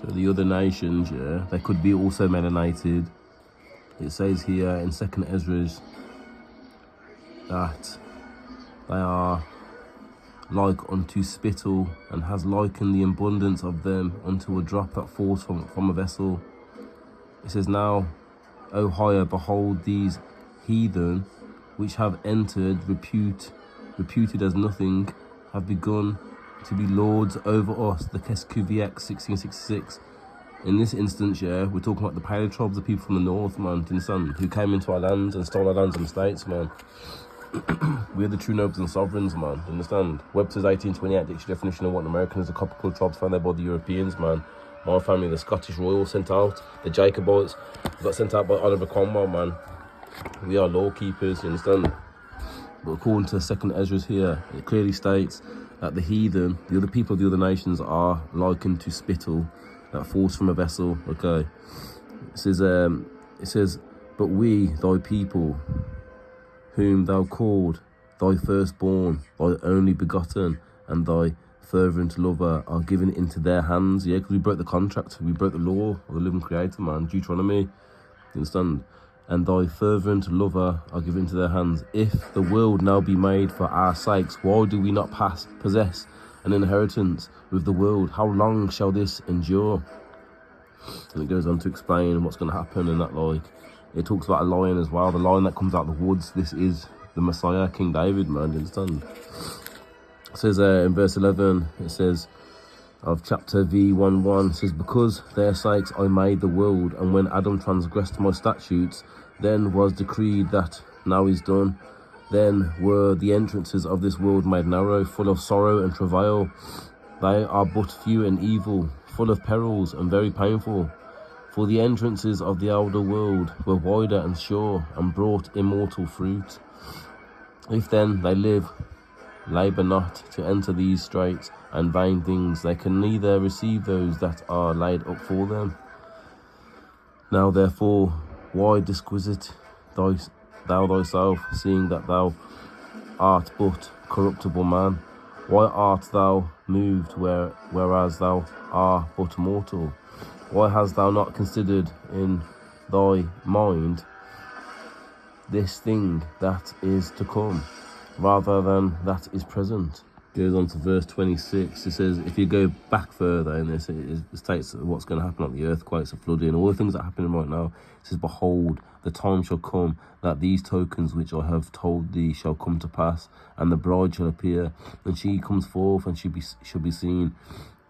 So the other nations, yeah, they could be also melanated. It says here in 2nd Ezra that they are like unto spittle, and has likened the abundance of them unto a drop that falls from a vessel. It says, now, O higher, behold these heathen, which have entered, reputed as nothing, have begun to be lords over us. The Keskuviak 1666. In this instance, yeah, we're talking about the Paleo tribes, the people from the north, man, do you understand? Who came into our lands and stole our lands and states, man. We're the true nobles and sovereigns, man. Do you understand? Webster's 1828 dictionary definition of what an American is: a apocryphal tribes founded by the Europeans, man. My family, the Scottish Royals, sent out. The Jacobites got sent out by Oliver Cromwell, man. We are law keepers, you understand? But according to 2nd Ezra here, it clearly states that the heathen, the other people of the other nations, are likened to spittle that falls from a vessel. Okay. It says, but we, thy people, whom thou called thy firstborn, thy only begotten, and thy fervent lover, are given into their hands. Yeah, because we broke the contract, we broke the law of the living creator, man. Deuteronomy, you understand? And thy fervent lover are given into their hands. If the world now be made for our sakes, why do we not possess an inheritance with the world? How long shall this endure? And it goes on to explain what's going to happen, and that, like, it talks about a lion as well. The lion that comes out of the woods. This is the Messiah, King David, man. Do you understand? It says in verse 11, it says, of chapter V11, it says, because their sakes I made the world, and when Adam transgressed my statutes, then was decreed that now is done. Then were the entrances of this world made narrow, full of sorrow and travail. They are but few and evil, full of perils and very painful. For the entrances of the elder world were wider and sure, and brought immortal fruit. If then they live, labour not to enter these straits and vain things, they can neither receive those that are laid up for them. Now therefore, why disquisite thou thyself, seeing that thou art but corruptible man? Why art thou moved, whereas thou art but mortal? Why hast thou not considered in thy mind this thing that is to come, rather than that is present? Goes on to verse 26. It says, if you go back further in this, it states what's going to happen, like the earthquakes, the flooding, all the things that are happening right now. It says, behold, the time shall come that these tokens which I have told thee shall come to pass, and the bride shall appear, and she comes forth, and shall be seen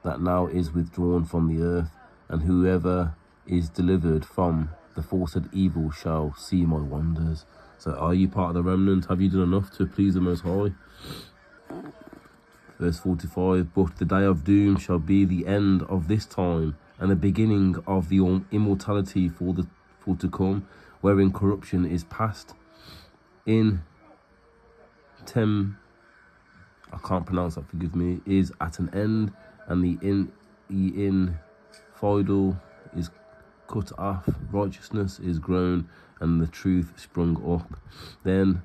that now is withdrawn from the earth. And whoever is delivered from the force of evil shall see my wonders. So are you part of the remnant? Have you done enough to please the Most High? Verse 45, but the day of doom shall be the end of this time, and the beginning of the immortality for to come, wherein corruption is past. I can't pronounce that, forgive me, is at an end, and the infidel is cut off, righteousness is grown, and the truth sprung up. Then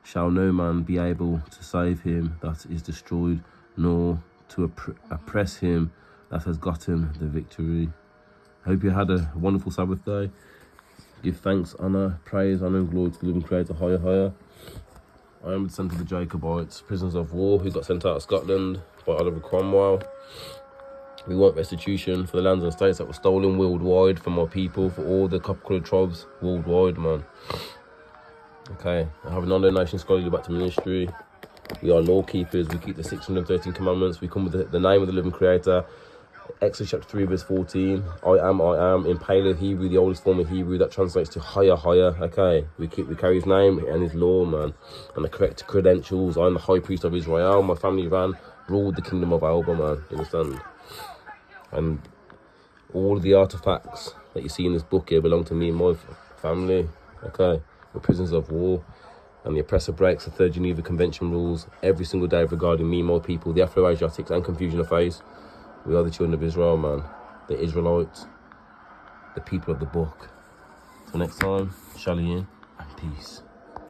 shall no man be able to save him that is destroyed, nor to oppress him that has gotten the victory. I hope you had a wonderful Sabbath day. Give thanks, honour, praise, honour and glory to the living Creator, higher. I am the descendant of the Jacobites, prisoners of war who got sent out of Scotland by Oliver Cromwell. We want restitution for the lands and states that were stolen worldwide from our people, for all the copper-coloured tribes worldwide, man. Okay, I have a non-donation scholarly back to ministry. We are law keepers. We keep the 613 commandments. We come with the name of the living Creator. Exodus chapter 3 verse 14. I am in Paleo Hebrew, the oldest form of Hebrew, that translates to higher. Okay, we carry his name and his law, man, and the correct credentials. I'm the high priest of Israel. My family ruled the kingdom of Alba, man. You understand? And all of the artifacts that you see in this book here belong to me and my family. Okay, we're prisoners of war, and the oppressor breaks the Third Geneva Convention rules every single day regarding me and my people, the Afro-Asiatics and confusion of face. We are the children of Israel, man. The Israelites, the people of the book. Till next time, shalom and peace.